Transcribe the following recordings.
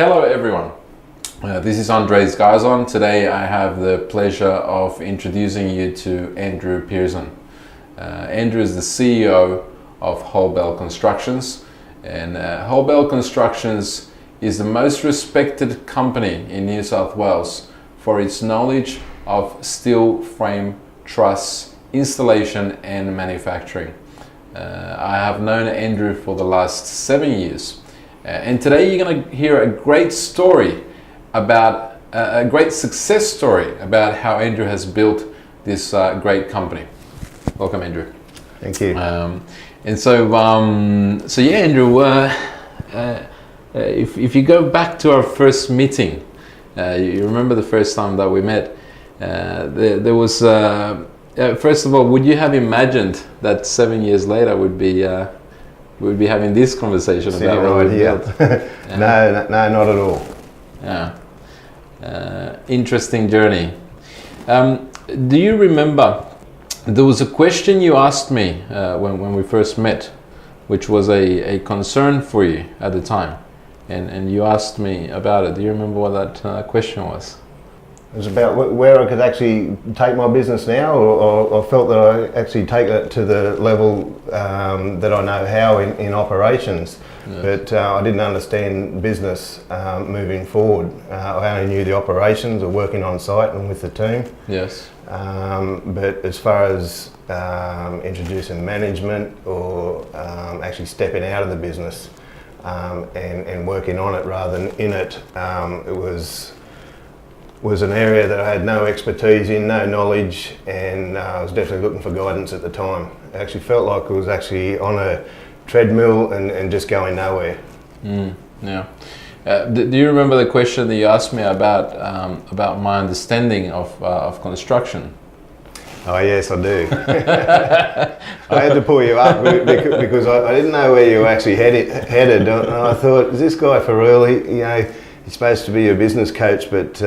Hello everyone, this is Andres Garzon. Today I have the pleasure of introducing you to Andrew Pearson. Andrew is the CEO of Holbel Constructions, and Holbel Constructions is the most respected company in New South Wales for its knowledge of steel frame truss installation and manufacturing. I have known Andrew for the last 7 years. And today you're going to hear a great story about a great success story about how Andrew has built this great company. Welcome, Andrew. Thank you. Andrew, if you go back to our first meeting, you remember the first time that we met. There was first of all, would you have imagined that 7 years later we'd be having this conversation about what we built? No, not at all. Yeah. Interesting journey. Do you remember, there was a question you asked me when we first met, which was a concern for you at the time, and you asked me about it. Do you remember what that question was? It was about where I could actually take my business now, or felt that I actually take it to the level that I know how in operations. Yes. But I didn't understand business moving forward. I only knew the operations or working on site and with the team. Yes. But as far as introducing management or actually stepping out of the business and working on it rather than in it, it was an area that I had no expertise in, no knowledge, and I was definitely looking for guidance at the time. I actually felt like I was actually on a treadmill and just going nowhere. Yeah. Do you remember the question that you asked me about my understanding of construction? Oh yes, I do. I had to pull you up because I didn't know where you were actually headed, and I thought, is this guy for real? He's supposed to be a business coach, but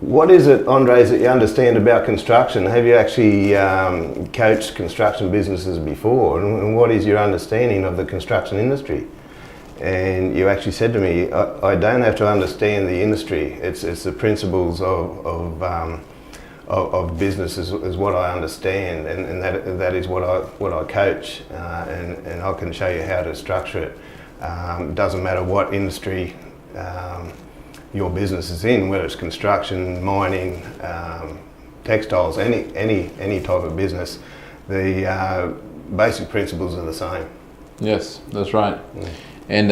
what is it, Andres, that you understand about construction? Have you actually coached construction businesses before? And what is your understanding of the construction industry? And you actually said to me, I don't have to understand the industry. It's the principles of business is what I understand, and that is what I coach, and I can show you how to structure it. It doesn't matter what industry your business is in, whether it's construction, mining, textiles, any type of business, the basic principles are the same. Yes, that's right. Yeah. And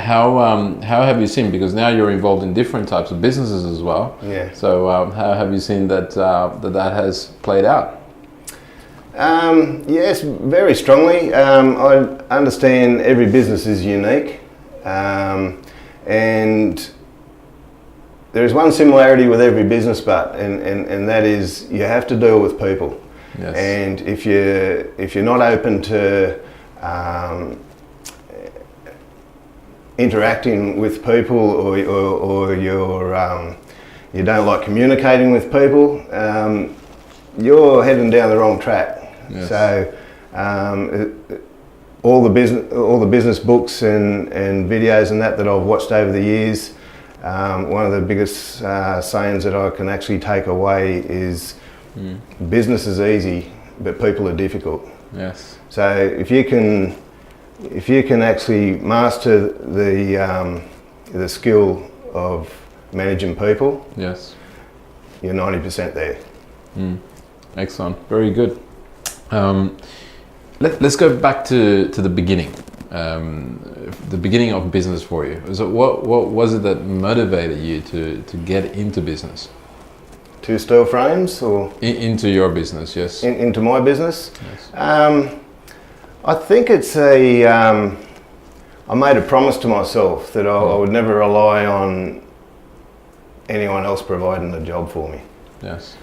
how have you seen, because now you're involved in different types of businesses as well. Yeah. So how have you seen that has played out? Yes, very strongly. I understand every business is unique, and there is one similarity with every business, and that is you have to deal with people. Yes. And if you're not open to interacting with people, or you don't like communicating with people, you're heading down the wrong track. Yes. So all the business books and videos and that I've watched over the years, one of the biggest sayings that I can actually take away is business is easy, but people are difficult. Yes. So if you can actually master the skill of managing people, yes, you're 90% there. Excellent. Very good. Let's go back to the beginning. The beginning of business for you. So what was it that motivated you to get into business? To steel frames, or into your business? Yes. Into my business. Yes. I think it's I made a promise to myself that I would never rely on anyone else providing a job for me. Yes.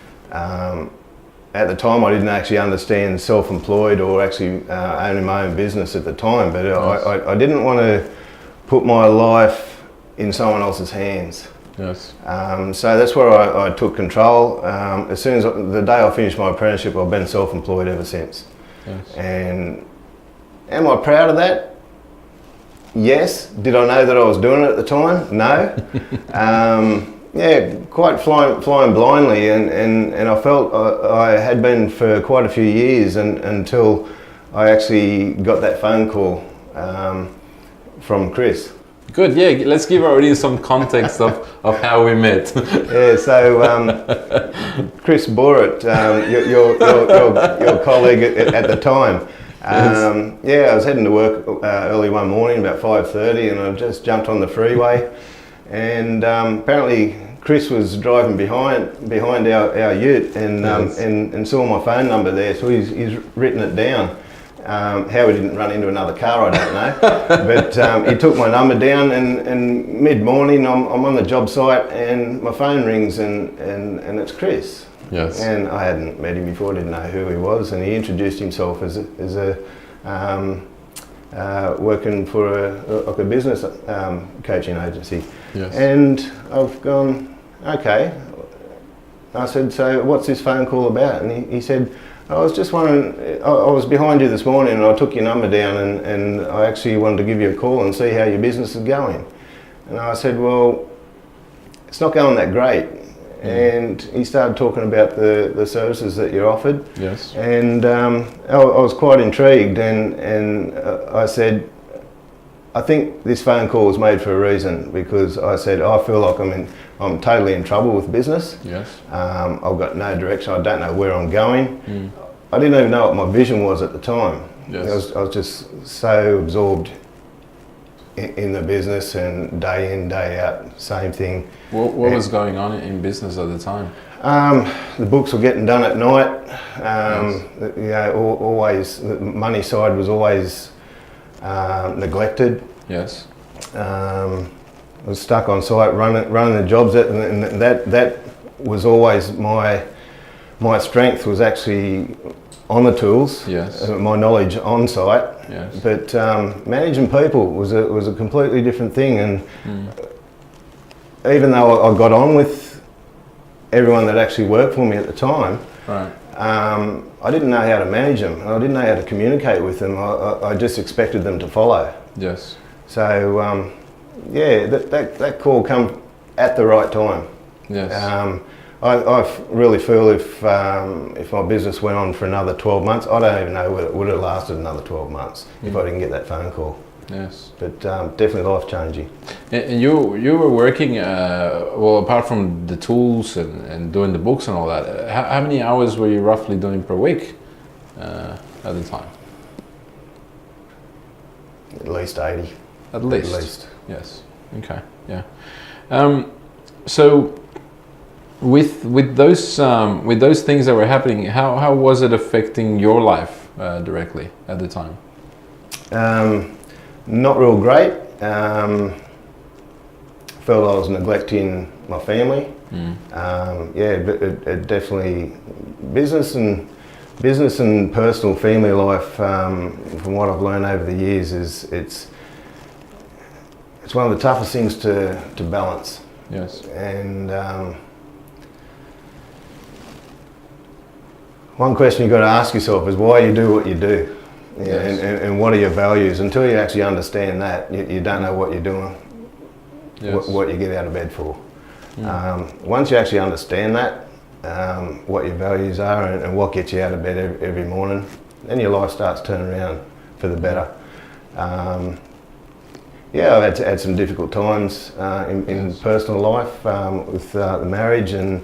At the time, I didn't actually understand self-employed or actually owning my own business at the time, but yes. I didn't want to put my life in someone else's hands. Yes. So that's where I took control. As soon as the day I finished my apprenticeship, I've been self-employed ever since. Yes. And am I proud of that? yes. Did I know that I was doing it at the time? No. Yeah, quite flying blindly, and I felt I had been for quite a few years, until I actually got that phone call from Chris. Good, yeah, let's give our audience some context of how we met. Yeah, so Chris Borrett, your colleague at the time, yeah, I was heading to work early one morning about 5:30, and I just jumped on the freeway, and apparently Chris was driving behind our ute, and saw my phone number there, so he's written it down. How we didn't run into another car, I don't know. But he took my number down, and mid-morning I'm on the job site, and my phone rings, and it's Chris. Yes. And I hadn't met him before, didn't know who he was, and he introduced himself as a working for a business coaching agency. Yes. And I've gone, okay. I said, so what's this phone call about? And he said, I was just wondering, I was behind you this morning, and I took your number down, and I actually wanted to give you a call and see how your business is going. And I said, well, it's not going that great. And he started talking about the services that you offered. Yes. And I was quite intrigued, and I said, I think this phone call was made for a reason, because I said, I feel like I'm totally in trouble with business. Yes. I've got no direction. I don't know where I'm going. I didn't even know what my vision was at the time. Yes. I was just so absorbed in the business, and day in, day out, same thing. What was going on in business at the time? The books were getting done at night. Yes. You know, always the money side was always neglected. Yes. I was stuck on site running the jobs, and that was always my strength, was actually on the tools. Yes. My knowledge on site. Yes. But managing people was a completely different thing, and even though I got on with everyone that actually worked for me at the time, right. I didn't know how to manage them. I didn't know how to communicate with them. I just expected them to follow. Yes. So yeah, that call come at the right time. Yes. I really feel if my business went on for another 12 months, I don't even know whether it would have lasted another 12 months if I didn't get that phone call. Yes. But definitely life changing. And you were working, well, apart from the tools and doing the books and all that, how many hours were you roughly doing per week at the time? At least 80. At least? At least. Yes. Okay. Yeah. So with those things that were happening, how was it affecting your life directly at the time? Not real great. Felt I was neglecting my family. Yeah, but it definitely business and personal family life. From what I've learned over the years, is it's one of the toughest things to balance. Yes. And one question you've got to ask yourself is why you do what you do. Yeah, yes. and what are your values? Until you actually understand that, you don't know what you're doing, Yes. what you get out of bed for. Once you actually understand that, what your values are and what gets you out of bed every morning, then your life starts turning around for the better. Yeah, I've had some difficult times in Yes. personal life with the marriage and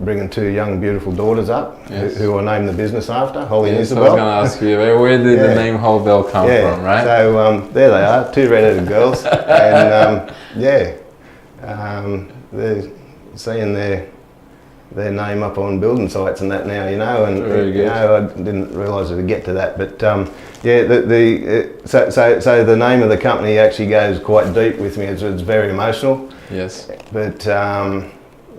bringing two young, beautiful daughters up, Yes. who I named the business after, Holly and Yes, I Isabel. was going to ask you, where did the name Holbel come from, right? So there they are, two red-headed girls, and they're seeing their name up on building sites and that now, you know, and Very good. you know, I didn't realise it would get to that, but yeah, so the name of the company actually goes quite deep with me. It's very emotional. Yes. But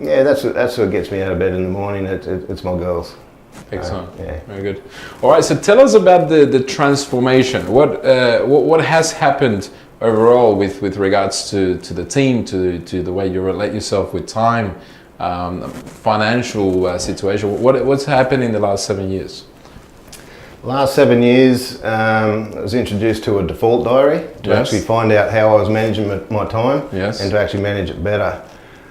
yeah, that's what gets me out of bed in the morning. It's my girls. Excellent. Yeah. Very good. All right. So tell us about the transformation. What has happened overall with regards to the team, to the way you relate yourself with time, financial situation. What's happened in the last 7 years? Last 7 years, I was introduced to a default diary to actually find out how I was managing my time and to actually manage it better.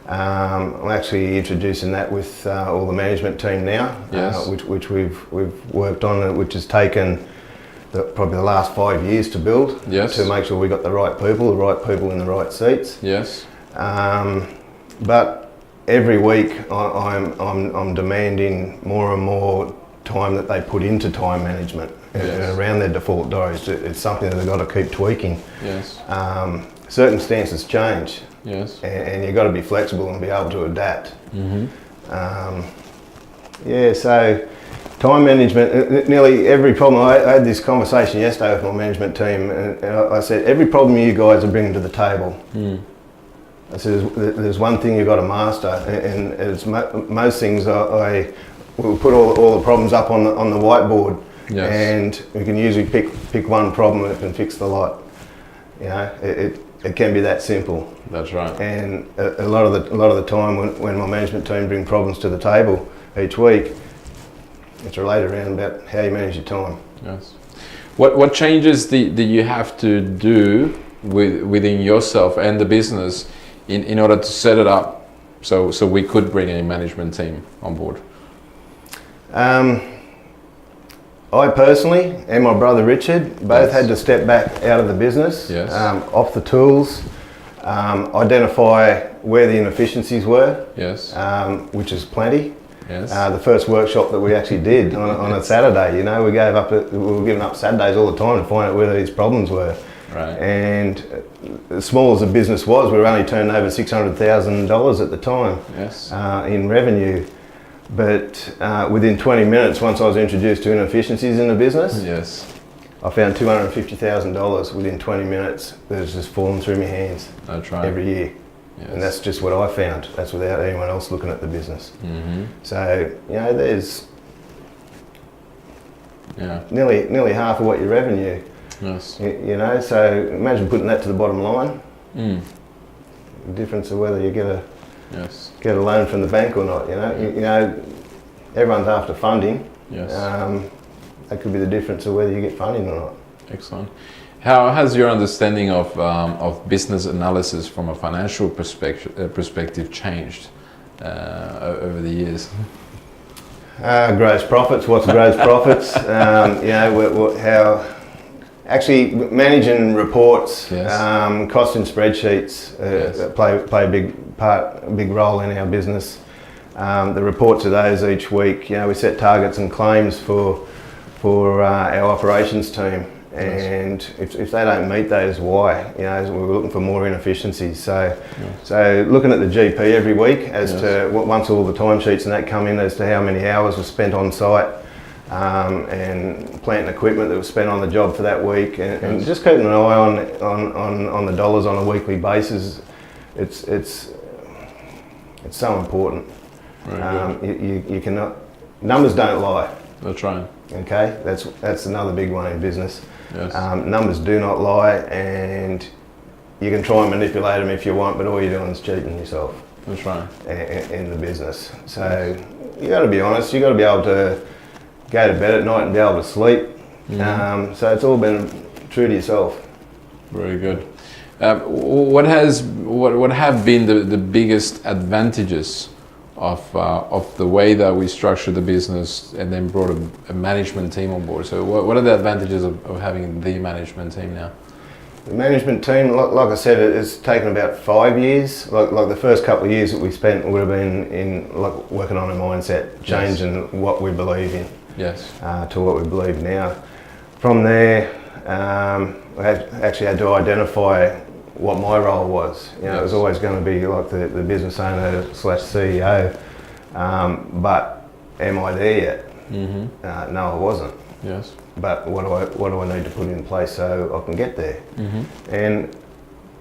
I'm actually introducing that with all the management team now, which we've worked on, which has taken probably the last 5 years to build to make sure we got the right people in the right seats. Yes. But every week I'm demanding more and more time that they put into time management and around their default diaries. It's something that they've got to keep tweaking. Yes. Circumstances change. Yes. And you've got to be flexible and be able to adapt. Mm-hmm. So time management, nearly every problem, I had this conversation yesterday with my management team, and I said, every problem you guys are bringing to the table, I said, there's one thing you've got to master, and it's most things we'll put all the problems up on the whiteboard, and we can usually pick one problem and it can fix the lot. You know, it can be that simple. That's right. And a lot of the time when my management team bring problems to the table each week, it's related around about how you manage your time. Yes. What changes do you have to do within yourself and the business in order to set it up so we could bring a management team on board? I personally and my brother Richard both had to step back out of the business, off the tools, identify where the inefficiencies were, which is plenty. Yes. The first workshop that we actually did on a Saturday, you know, we were giving up Saturdays all the time to find out where these problems were. Right. And as small as the business was, we were only turning over $600,000 at the time in revenue. But within 20 minutes, once I was introduced to inefficiencies in the business, I found $250,000 within 20 minutes that has just fallen through my hands every year. Yes. And that's just what I found. That's without anyone else looking at the business. Mm-hmm. So, you know, there's nearly half of what your revenue. Yes. You know, so imagine putting that to the bottom line. The difference of whether you get a loan from the bank or not. You know, everyone's after funding. Yes. That could be the difference of whether you get funding or not. Excellent. How has your understanding of business analysis from a financial perspective changed over the years? Gross profits. What's gross profits? You know, how actually managing reports, costing spreadsheets play a big role in our business. The reports of those each week. You know, we set targets and claims for our operations team. And if they don't meet those, why? You know, we're looking for more inefficiencies. So looking at the GP every week as to once all the timesheets and that come in as to how many hours were spent on site, and plant and equipment that was spent on the job for that week, and just keeping an eye on the dollars on a weekly basis. It's so important. You cannot, numbers don't lie. That's right. Okay, that's another big one in business. Yes. Numbers do not lie, and you can try and manipulate them if you want, but all you're doing is cheating yourself. That's right. In the business. So you got to be honest. You got to be able to go to bed at night and be able to sleep. So it's all been true to yourself. Very good. What have been the biggest advantages of the way that we structured the business and then brought a management team on board? So what are the advantages of having the management team now? The management team, like I said, it's taken about 5 years. Like the first couple of years that we spent would have been in working on a mindset, changing what we believe in to what we believe now. From there, we actually had to identify what my role was. You know, it was always going to be like the business owner / CEO, but am I there yet? Mm-hmm. No, I wasn't. Yes. But what do I need to put in place so I can get there? Mm-hmm. And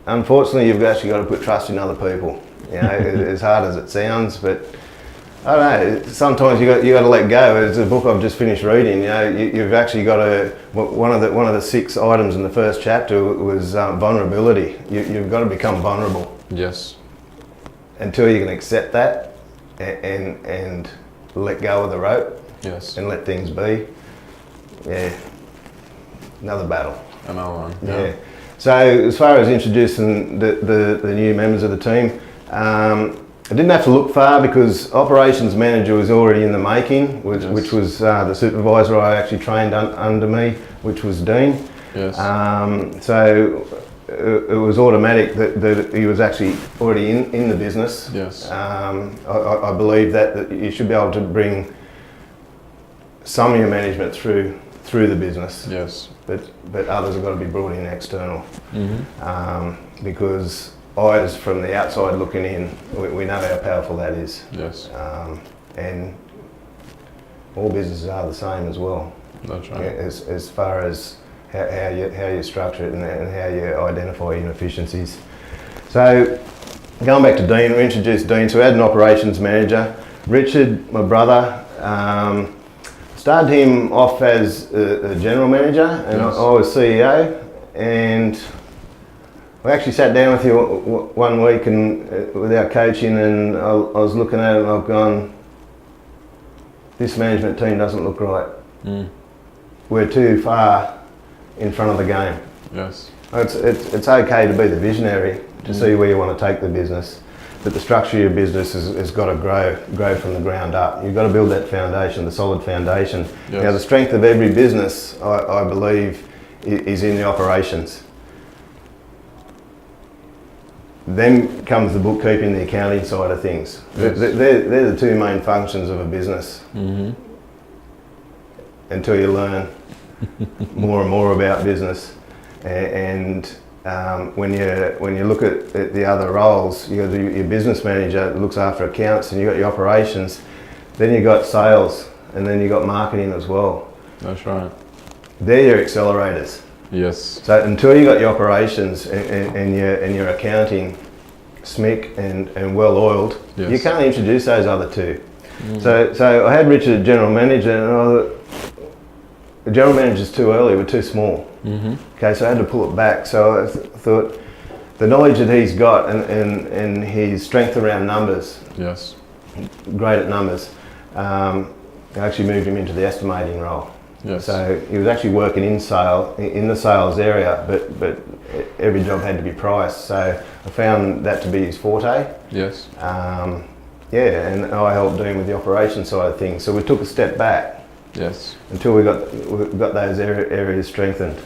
unfortunately, you've actually got to put trust in other people. You know, as hard as it sounds, but I don't know. Sometimes you got to let go. It's a book I've just finished reading. You know, you've actually got to. One of the 6 items in the first chapter was vulnerability. You've got to become vulnerable. Yes. Until you can accept that and let go of the rope. Yes. And let things be. yeah, another battle. Another one. Yeah. So as far as introducing the new members of the team, I didn't have to look far because operations manager was already in the making, which was the supervisor I actually trained under me, which was Dean. Yes. So it was automatic that he was actually already in the business. Yes. I believe that you should be able to bring some of your management through the business. Yes. But others have got to be brought in external. Mm-hmm. Because eyes from the outside looking in, we know how powerful that is. Yes. And all businesses are the same as well. That's right. As far as how you structure it and how you identify inefficiencies. So going back to Dean, we introduced Dean. So we had an operations manager. Richard, my brother, started him off as a general manager, and yes. I was CEO. And we actually sat down with you one week and with our coaching, and I was looking at it and I've gone, this management team doesn't look right. Mm. We're too far in front of the game. Yes. It's okay to be the visionary, to see where you want to take the business, but the structure of your business has got to grow from the ground up. You've got to build that foundation, the solid foundation. Yes. Now the strength of every business, I believe, is in the operations. Then comes the bookkeeping, the accounting side of things. Yes. They're the two main functions of a business. Mm-hmm. Until you learn more and more about business, and when you look at the other roles, you got your business manager that looks after accounts, and you got your operations, then you got sales, and then you got marketing as well. That's right. They're your accelerators. Yes. So until you got your operations and your accounting smick and well oiled, yes. you can't introduce those other two. So I had Richard general manager, and I thought, the general manager's too early, we're too small. Mm-hmm. Okay, so I had to pull it back. So I thought the knowledge that he's got and his strength around numbers, yes, great at numbers, I actually moved him into the estimating role. Yes. So he was actually working in the sales area, but every job had to be priced. So I found that to be his forte. Yes. And I helped Dean with the operations side of things. So we took a step back. Yes. Until we got those areas strengthened.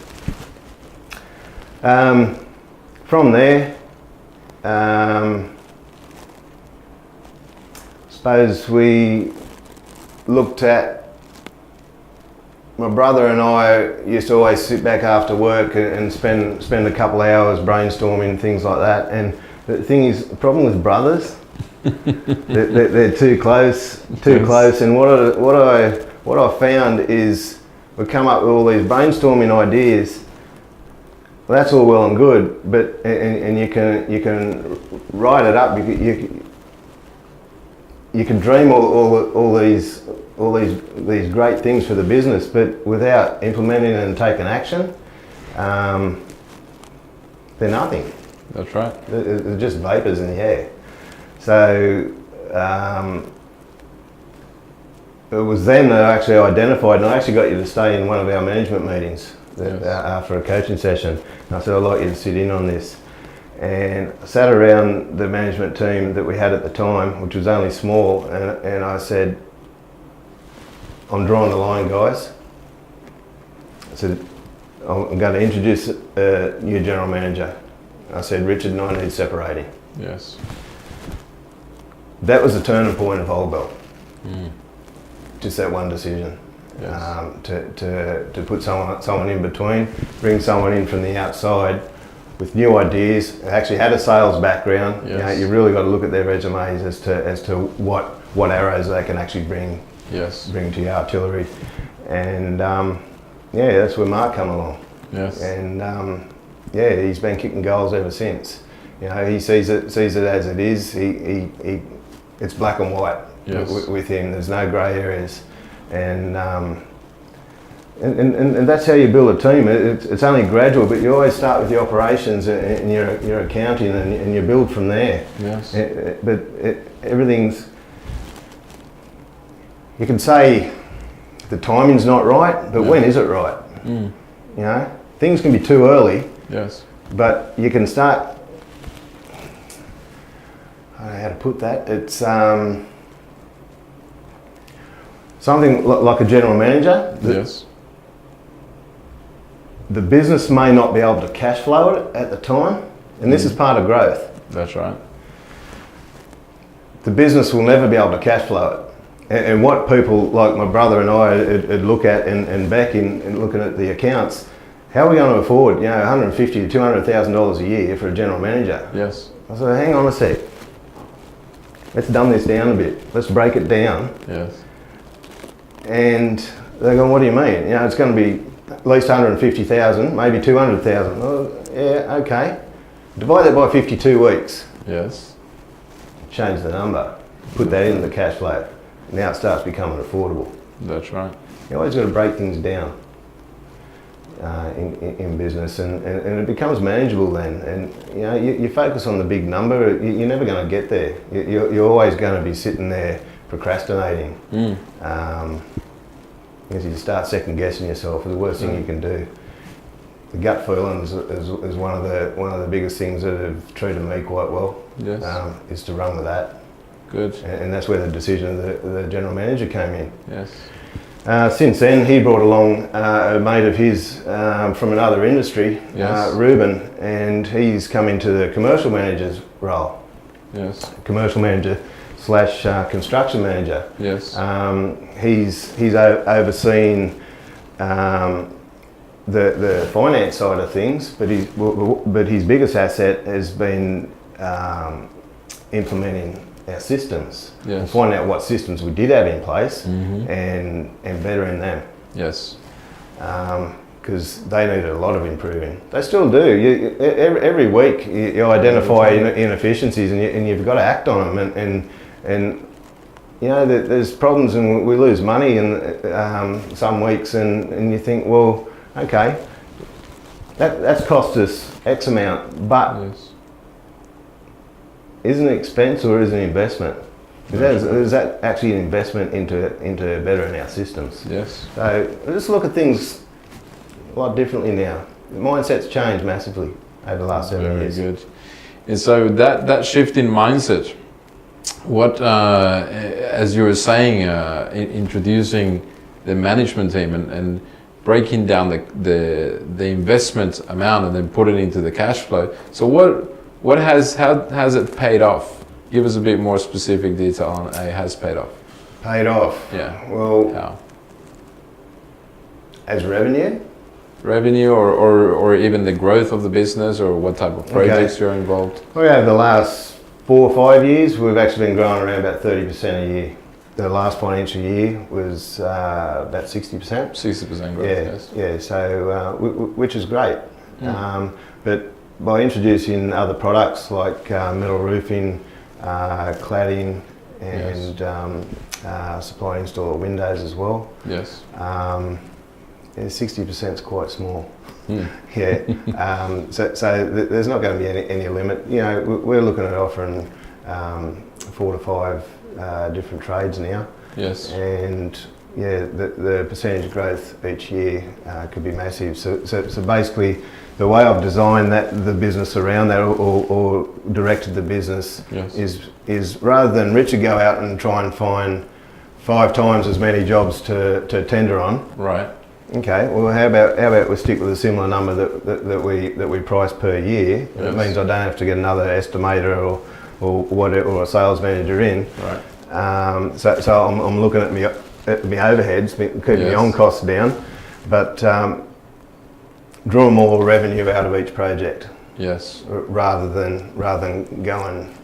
From there, suppose we looked at, my brother and I used to always sit back after work and spend a couple of hours brainstorming, things like that. And the thing is, the problem with brothers, they're too close, and what I found is we come up with all these brainstorming ideas. Well, that's all well and good, but and you can write it up. You can dream all these great things for the business, but without implementing and taking action, they're nothing. That's right. They're just vapors in the air. So. It was then that I actually identified, and I actually got you to stay in one of our management meetings after a coaching session. And I said, I'd like you to sit in on this. And I sat around the management team that we had at the time, which was only small, and I said, I'm drawing the line, guys. I said, I'm going to introduce a new general manager. I said, Richard and I need separating. Yes. That was the turning point of Holbel. Mm. Just that one decision. Yes. To put someone in between, bring someone in from the outside with new ideas, actually had a sales background. Yes. You really got to look at their resumes as to what arrows they can actually bring to your artillery. And that's where Mark come along. Yes. And he's been kicking goals ever since. He sees it as it is. It's black and white. Yes. With him, there's no grey areas, and that's how you build a team. It's only gradual, but you always start with the operations and your accounting, and you build from there. Yes. Everything's. You can say the timing's not right, but when is it right? You know, things can be too early. Yes. But you can start. I don't know how to put that. It's something like a general manager. Yes. The business may not be able to cash flow it at the time, and this is part of growth. That's right. The business will never be able to cash flow it. And what people like my brother and I would look at and back in looking at the accounts, how are we going to afford, you know, $150,000 to $200,000 a year for a general manager? Yes. I said, hang on a sec. Let's dumb this down a bit. Let's break it down. Yes. And they're going, what do you mean? You know, it's going to be at least 150,000, maybe 200,000. Well, yeah, okay. Divide that by 52 weeks. Yes. Change the number. Put that into the cash flow. Now it starts becoming affordable. That's right. You always got to break things down in business, and it becomes manageable then. And you know, you focus on the big number. You're never going to get there. You're always going to be sitting there procrastinating. Because you start second guessing yourself. It's the worst thing you can do. The gut feeling is one of the biggest things that have treated me quite well. Yes. Is to run with that. Good. And that's where the decision of the general manager came in. Yes. Since then, he brought along a mate of his from another industry, Yes. Ruben, and he's come into the commercial manager's role. Yes. Commercial manager / construction manager. Yes. He's overseen the finance side of things, but his biggest asset has been implementing our systems, Yes. and finding out what systems we did have in place, and bettering them. Yes. Because they needed a lot of improving. They still do. Every week you identify inefficiencies, and you've got to act on them. And you know, there's problems, and we lose money in some weeks, and you think, well, okay, that's cost us X amount, but Yes. is it an expense or is it an investment? Is that actually an investment into bettering our systems? Yes. So just look at things a lot differently now. The mindset's changed massively over the last 7 years. Very good. And so that shift in mindset, what, as you were saying, introducing the management team and breaking down the investment amount and then put it into the cash flow. So how has it paid off? Give us a bit more specific detail on how it has paid off. Paid off? Yeah. Well, How? As revenue? Revenue or even the growth of the business, or what type of projects you're involved? Well, over the last 4 or 5 years, we've actually been growing around about 30% a year. The last financial year was about 60%. 60% growth, Yeah, yes. yeah. So which is great. But by introducing other products like metal roofing, cladding, and supply and install windows as well. Yes. 60% is quite small. Yeah. So there's not going to be any limit. You know, we're looking at offering 4 to 5 different trades now. Yes. And yeah, the percentage growth each year could be massive. So basically, the way I've designed the business around that, or directed the business, Yes. is rather than Richard go out and try and find 5 times as many jobs to tender on. Right. Okay. Well, how about we stick with a similar number that we price per year? Yes. It means I don't have to get another estimator or a sales manager in. Right. So I'm looking at my overheads, keeping my on costs down, but draw more revenue out of each project. Yes. Rather than going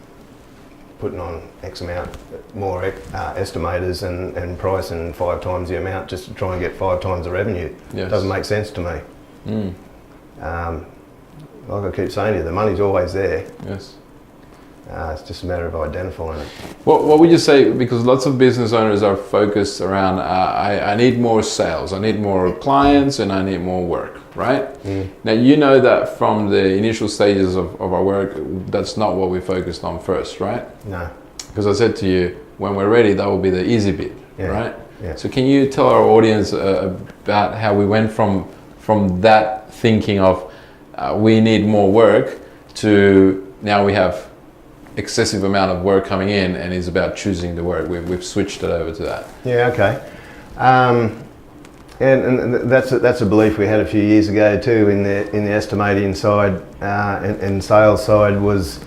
putting on X amount more estimators and pricing 5 times the amount just to try and get 5 times the revenue. Yes. Doesn't make sense to me. Like I keep saying to you, the money's always there. Yes. It's just a matter of identifying it. What would you say, because lots of business owners are focused around, I need more sales, I need more clients, and I need more work, right? Now, you know that from the initial stages of our work, that's not what we focused on first, right? No. Because I said to you, when we're ready, that will be the easy bit, right? Yeah. So can you tell our audience about how we went from that thinking of we need more work to now we have excessive amount of work coming in and it's about choosing the work. We've switched it over to that. Yeah, okay. And that's a belief we had a few years ago too in the estimating side and sales side was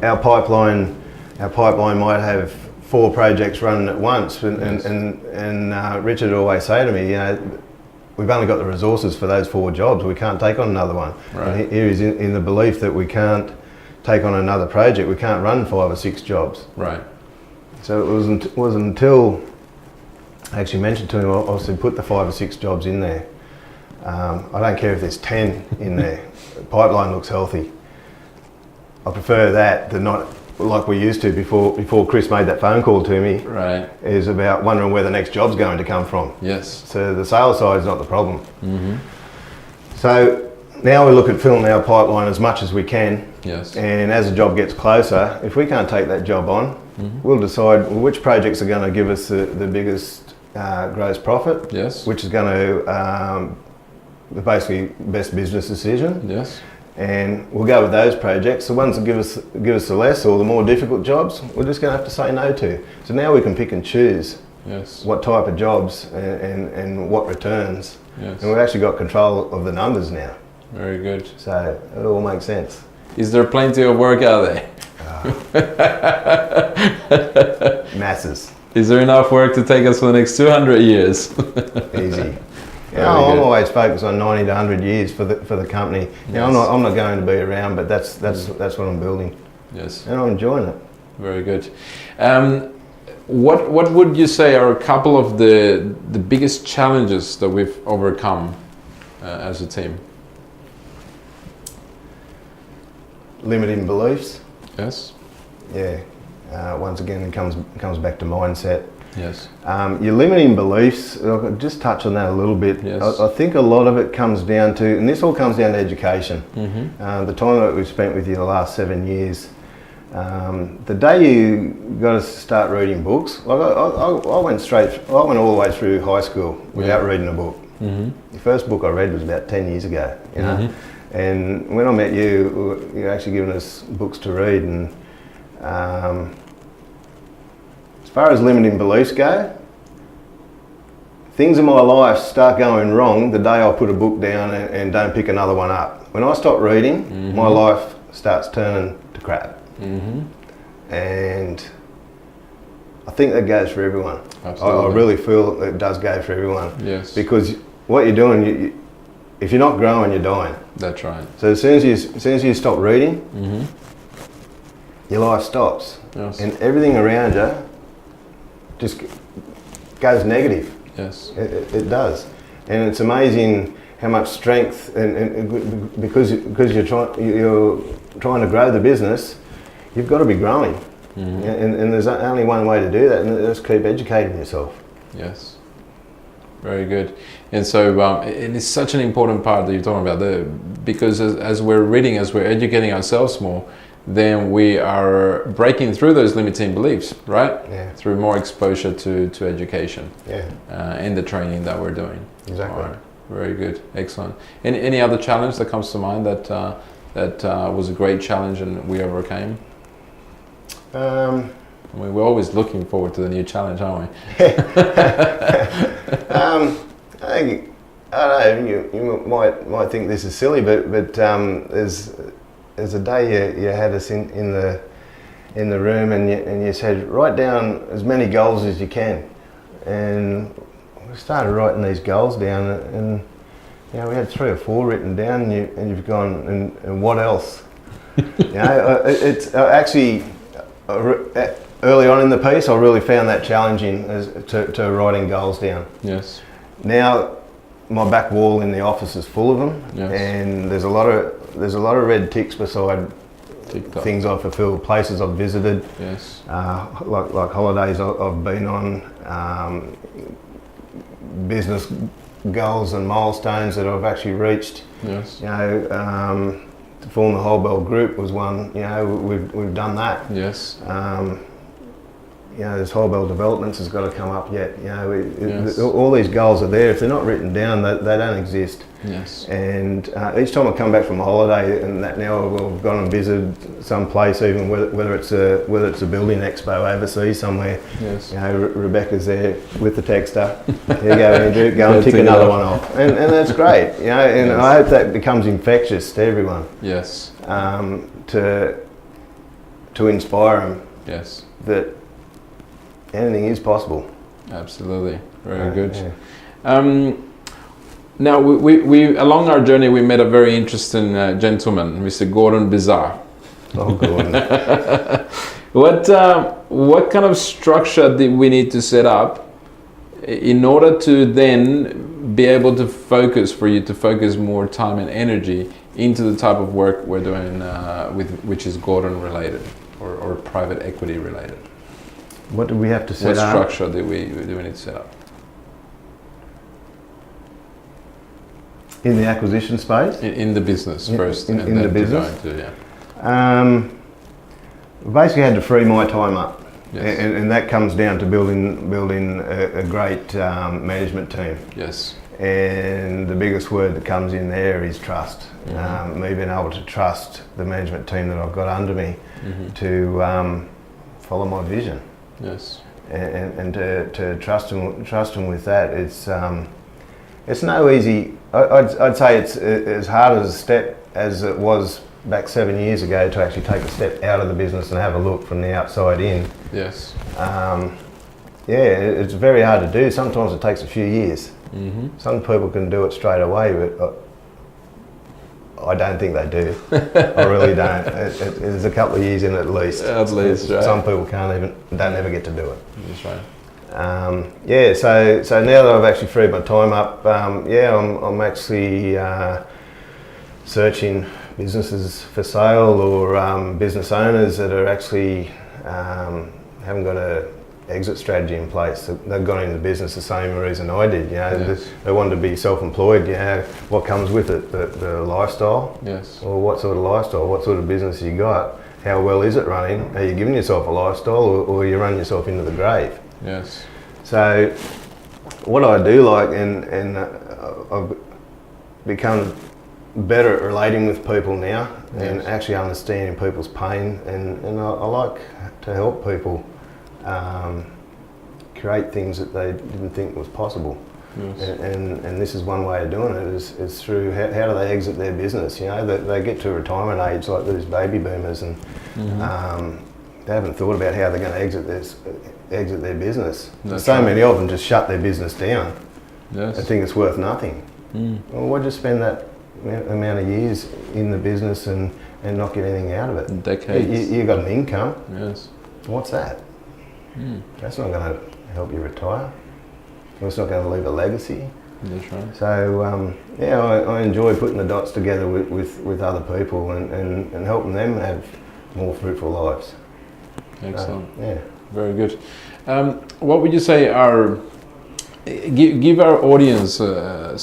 our pipeline might have 4 projects running at once and Richard would always say to me, you know, we've only got the resources for those 4 jobs, we can't take on another one. Right. And here he's in the belief that we can't take on another project, we can't run 5 or 6 jobs. Right. So it wasn't until I actually mentioned to him, I said, put the 5 or 6 jobs in there. I don't care if there's 10 in there. The pipeline looks healthy. I prefer that than not like we used to before Chris made that phone call to me. Right. Is about wondering where the next job's going to come from. Yes. So the sales side is not the problem. Mm-hmm. So now we look at filling our pipeline as much as we can. Yes. And as the job gets closer, if we can't take that job on, we'll decide which projects are going to give us the biggest gross profit. Yes. Which is going to basically best business decision. Yes. And we'll go with those projects. The ones that give us the less or the more difficult jobs, we're just going to have to say no to. So now we can pick and choose. Yes. What type of jobs and what returns. Yes. And we've actually got control of the numbers now. Very good. So it all makes sense. Is there plenty of work out there? Masses. Is there enough work to take us for the next 200 years? Easy. I'm always focused on 90 to 100 years for the company. You know, I'm not going to be around, but that's what I'm building. Yes. And I'm enjoying it. Very good. What would you say are a couple of the biggest challenges that we've overcome as a team? Limiting beliefs. Yes. Yeah. Once again, it comes back to mindset. Yes. Your limiting beliefs, I'll just touch on that a little bit. Yes. I think a lot of it comes down to, and this all comes down to education. Mm-hmm. The time that we've spent with you the last 7 years, the day you got to start reading books, like I went all the way through high school without reading a book. Mm-hmm. The first book I read was about 10 years ago, you know. Mm-hmm. And when I met you, you're actually giving us books to read. And as far as limiting beliefs go, things in my life start going wrong the day I put a book down and don't pick another one up. When I stop reading, my life starts turning to crap. Mm-hmm. And I think that goes for everyone. Absolutely. I really feel it does go for everyone. Yes. Because what you're doing, if you're not growing, you're dying. That's right. So as soon as you stop reading, your life stops. Yes. And everything around you just goes negative. Yes. It does. And it's amazing how much strength, and because you're trying to grow the business, you've got to be growing. Mm-hmm. And there's only one way to do that, and that's keep educating yourself. Yes. Very good. And so it is such an important part that you're talking about, because as we're reading, as we're educating ourselves more, then we are breaking through those limiting beliefs, right? Yeah. Through more exposure to education. Yeah. And the training that we're doing. Exactly. Right. Very good. Excellent. Any other challenge that comes to mind that was a great challenge and we overcame? I mean, we're always looking forward to the new challenge, aren't we? I think, I don't know, you might think this is silly, but there's a day you had us in the room and you said, write down as many goals as you can. And we started writing these goals down, and you know, we had 3 or 4 written down, and you've gone, and what else? You know, it's actually, early on in the piece, I really found that challenging to writing goals down. Yes. Now, my back wall in the office is full of them, yes. And there's a lot of red ticks beside TikTok. Things I've fulfilled, places I've visited, yes, like holidays I've been on, business goals and milestones that I've actually reached. Yes. You know, to form the Holbel group was one. You know, we've done that. Yes. You this Holbel developments has got to come up yet. Yes. All these goals are there. If they're not written down, they don't exist. Yes. And each time I come back from a holiday, and that now I've gone and visited some place, even whether it's a building expo overseas somewhere. Yes. Rebecca's there with the texter. Here you go, Andrew. Go and tick another one off, and that's great. And yes. I hope that becomes infectious to everyone. Yes. To inspire them. Yes. That anything is possible. Absolutely. Very good. Yeah. Now, we along our journey, we met a very interesting gentleman, Mr. Gordon Bizarre. Oh, Gordon. What kind of structure did we need to set up in order to then be able to focus more time and energy into the type of work we're doing which is Gordon related or private equity related? What do we have to set up? What structure do we need to set up? In the acquisition space? In the business first. In the business? Yeah. Basically had to free my time up. Yes. And that comes down to building a great management team. Yes. And the biggest word that comes in there is trust. Mm-hmm. Me being able to trust the management team that I've got under me mm-hmm. to follow my vision. Yes. And to trust them with that. It's no easy. I'd say it's as hard as a step as it was back 7 years ago to actually take a step out of the business and have a look from the outside in. Yes. It's very hard to do. Sometimes it takes a few years. Mm-hmm. Some people can do it straight away, but I don't think they do. I really don't. There's a couple of years in at least. At least, right. Some people don't ever get to do it. That's right. So now that I've actually freed my time up, I'm actually searching businesses for sale or business owners that are actually haven't got a exit strategy in place. They've gone into business the same reason I did. Yes. They wanted to be self-employed. What comes with it? The lifestyle. Yes. Or what sort of lifestyle? What sort of business you got? How well is it running? Are you giving yourself a lifestyle, or you run yourself into the grave? Yes. So, what I do like, and I've become better at relating with people now, yes. and actually understanding people's pain, and I like to help people create things that they didn't think was possible. Yes. And this is one way of doing it, is through how do they exit their business. They get to retirement age like these baby boomers, and mm-hmm. They haven't thought about how they're going to exit their business. That's so right. many of them just shut their business down. Yes. They think it's worth nothing. Mm. Well, why'd you spend that amount of years in the business and not get anything out of it? Decades. You got an income. Yes. What's that? Mm. That's not going to help you retire. It's not going to leave a legacy. That's right. So I enjoy putting the dots together with other people and helping them have more fruitful lives. Excellent. Yeah. Very good. What would you say are give our audience a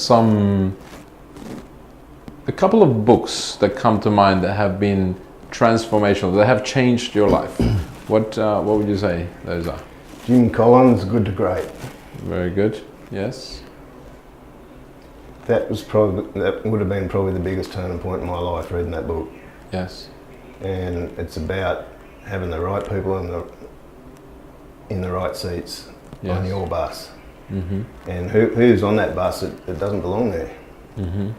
couple of books that come to mind that have been transformational, that have changed your life? What would you say those are? Jim Collins, Good to Great. Very good. Yes. That would have been probably the biggest turning point in my life, reading that book. Yes. And it's about having the right people in the right seats yes. on your bus. Mm-hmm. And who's on that bus that doesn't belong there. Mm-hmm.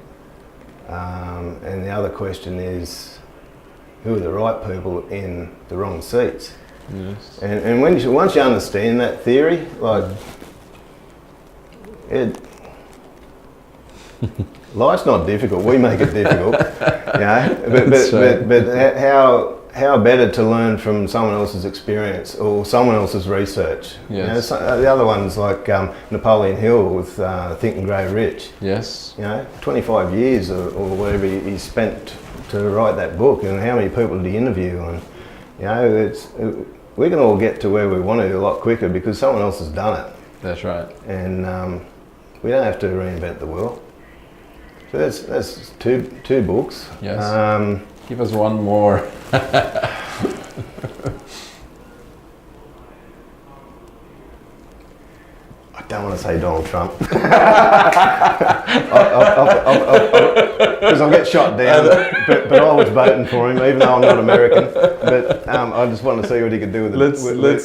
And the other question is, who are the right people in the wrong seats? Yes. And once you understand that theory, life's not difficult. We make it difficult, But how better to learn from someone else's experience or someone else's research? Yes. The other ones like Napoleon Hill with Think and Grow Rich. Yes. 25 years or whatever he spent to write that book, and how many people did he interview? And we can all get to where we want to a lot quicker because someone else has done it. That's right. And we don't have to reinvent the wheel. So that's two books. Yes. Give us one more. don't want to say Donald Trump. Because I'll get shot down, but I was voting for him, even though I'm not American. But I just want to see what he could do with it. Let's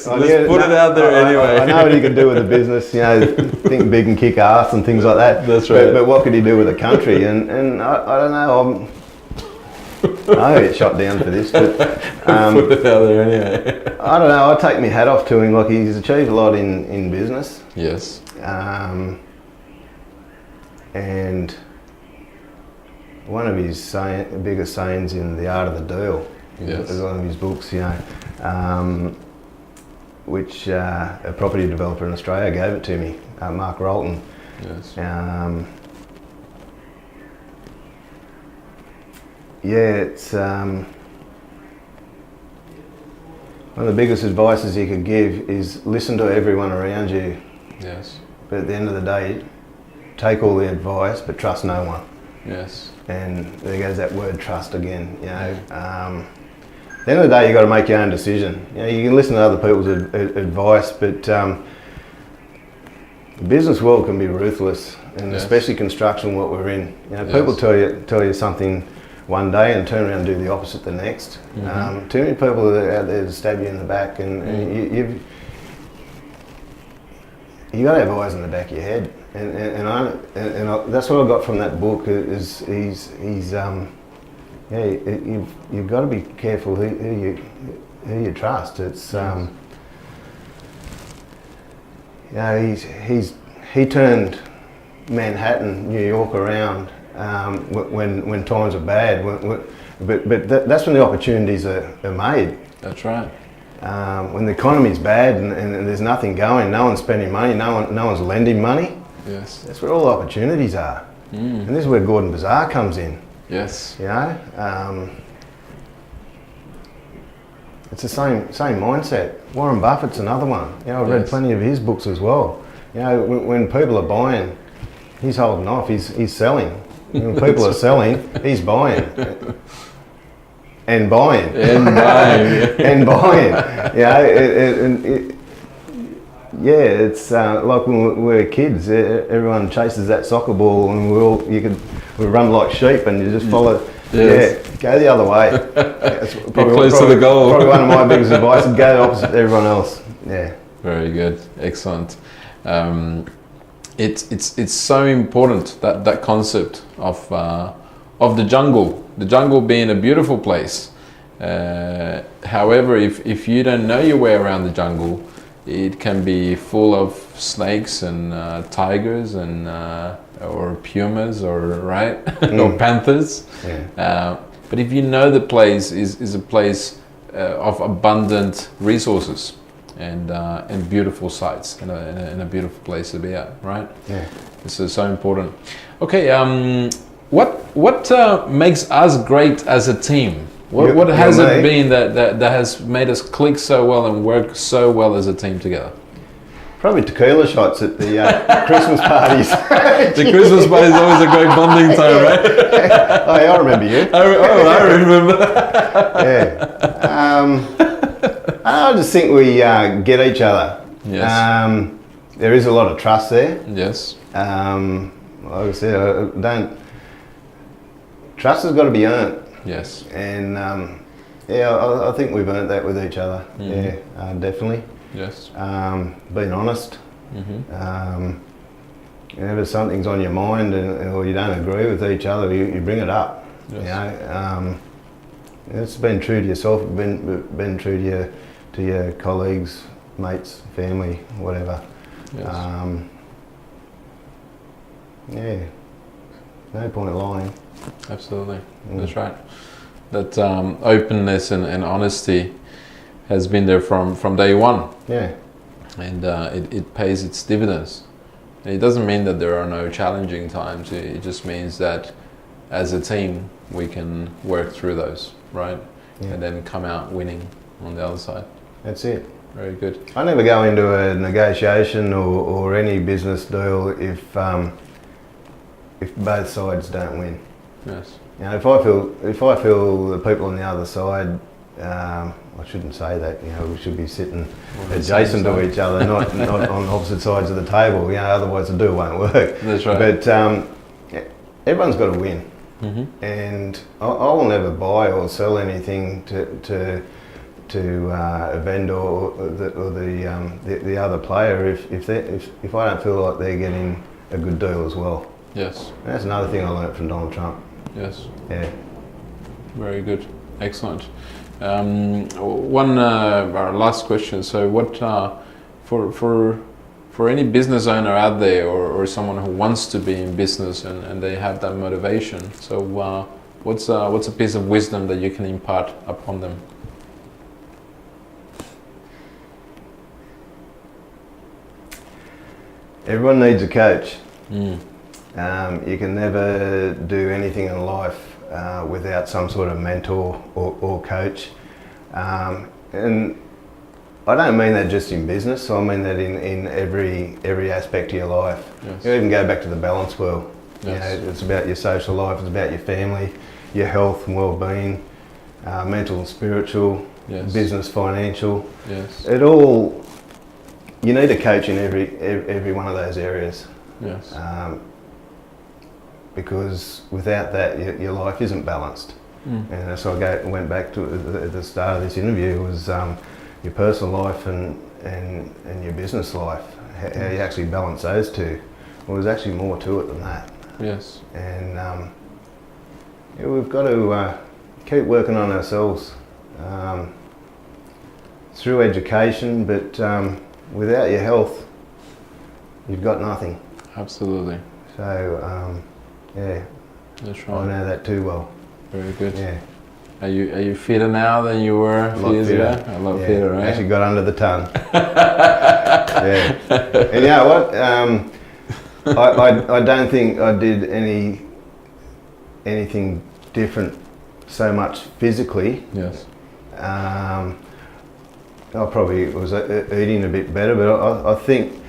put it out there anyway. I know what he could do with the business, think big and kick ass and things like that. That's right. But what could he do with the country? And I don't know, I get shot down for this, but put it out there anyway. I don't know. I take my hat off to him. Like, he's achieved a lot in business. Yes. And one of his biggest sayings in The Art of the Deal is one of his books. Which a property developer in Australia gave it to me, Mark Rolton. Yes. It's one of the biggest advices you could give is listen to everyone around you. Yes. But at the end of the day, take all the advice, but trust no one. Yes. And there goes that word trust again. At the end of the day, you've got to make your own decision. You can listen to other people's advice, but the business world can be ruthless, and especially construction, what we're in. People tell you something one day and turn around and do the opposite the next. Mm-hmm. Too many people are out there to stab you in the back, and you got to have eyes in the back of your head. And that's what I got from that book. You've got to be careful who you trust. It's he turned Manhattan, New York around when times are bad. But that's when the opportunities are made. That's right. When the economy's bad and there's nothing going, no one's spending money, no one's lending money. Yes. That's where all the opportunities are. And this is where Gordon Bazaar comes in. Yes. It's the same mindset. Warren Buffett's another one. I've read plenty of his books as well. When people are buying, he's holding off. He's selling. When people are selling, he's buying. And buying. And buying. And buying. It's like when we were kids, everyone chases that soccer ball and we run like sheep and you just follow. Yes. Go the other way. Close to the goal. Probably one of my biggest advice is go the opposite to everyone else. Yeah. Very good. Excellent. It's so important, that concept of the jungle. The jungle being a beautiful place. However, if you don't know your way around the jungle, it can be full of snakes and tigers and or pumas or or panthers. Yeah. But if you know the place is a place of abundant resources and beautiful sights and a beautiful place to be at, right? Yeah. This is so important. Okay. What makes us great as a team? What has it been that has made us click so well and work so well as a team together? Probably tequila shots at the Christmas parties. The Christmas party is always a great bonding time, right? Oh, yeah, I remember you. I remember. I just think we get each other. Yes. There is a lot of trust there. Yes. Like I said, trust has got to be earned. Yes. And I think we've earned that with each other. Mm-hmm. Definitely. Yes. Being honest. Mm-hmm. Whenever something's on your mind or you don't agree with each other, you bring it up. Yes. It's been true to yourself, been true to your colleagues, mates, family, whatever. Yes. No point lying. Absolutely. That's right. That openness and honesty has been there from day one. Yeah. And it pays its dividends. And it doesn't mean that there are no challenging times. It just means that as a team we can work through those, right? Yeah. And then come out winning on the other side. That's it. Very good. I never go into a negotiation or any business deal if both sides don't win. Yes. If I feel the people on the other side I shouldn't say that. You know, we should be sitting On the adjacent same to side. each other, not on opposite sides of the table. You know, otherwise the do won't work. That's right. But yeah, everyone's got to win, and I will never buy or sell anything to a vendor or the other player if I don't feel like they're getting a good deal as well. Yes. And that's another thing I learnt from Donald Trump. Yes. Yeah. Very good. Excellent. Our last question. So, what for any business owner out there, or someone who wants to be in business and they have that motivation? So, what's a piece of wisdom that you can impart upon them? Everyone needs a coach. Mm. You can never do anything in life without some sort of mentor or coach. And I don't mean that just in business, I mean that in every aspect of your life. Yes. You even go back to the balance wheel. Yes. You know, it's about your social life, it's about your family, your health and well-being, mental and spiritual, Yes. business, financial. Yes. It all, you need a coach in every one of those areas. Yes. Because without that, your life isn't balanced. Mm. And that's why I went back to at the start of this interview was your personal life and your business life. How you actually balance those two. Well, there's actually more to it than that. Yes. And yeah, we've got to keep working on ourselves through education, but without your health, you've got nothing. Absolutely. So yeah, That's I right. know that too well. Very good. Yeah, Are you fitter now than you were a few years ago? A lot yeah. fitter, right? Actually got under the ton. Yeah, and you know what? I don't think I did anything different so much physically. Yes. I probably was eating a bit better, but I think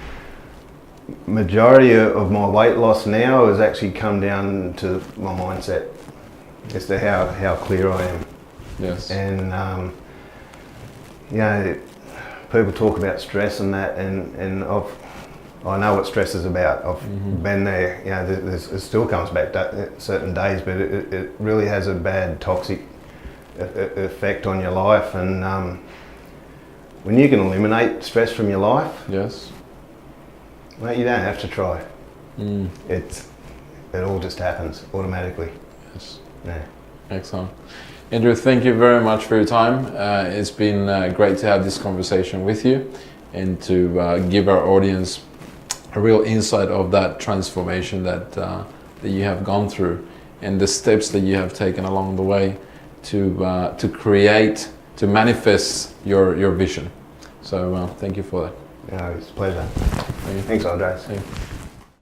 majority of my weight loss now has actually come down to my mindset as to how clear I am. Yes. And you know, people talk about stress and that, and I know what stress is about. I've been there. You know, it still comes back certain days, but it really has a bad toxic effect on your life. And when you can eliminate stress from your life, Yes. mate, you don't have to try. Mm. It all just happens automatically. Yes. Yeah. Excellent. Andrew, thank you very much for your time. It's been great to have this conversation with you and to give our audience a real insight of that transformation that you have gone through and the steps that you have taken along the way to create, to manifest your vision. So thank you for that. No, it's a pleasure. Thank you. Thanks, Andres. Thank you.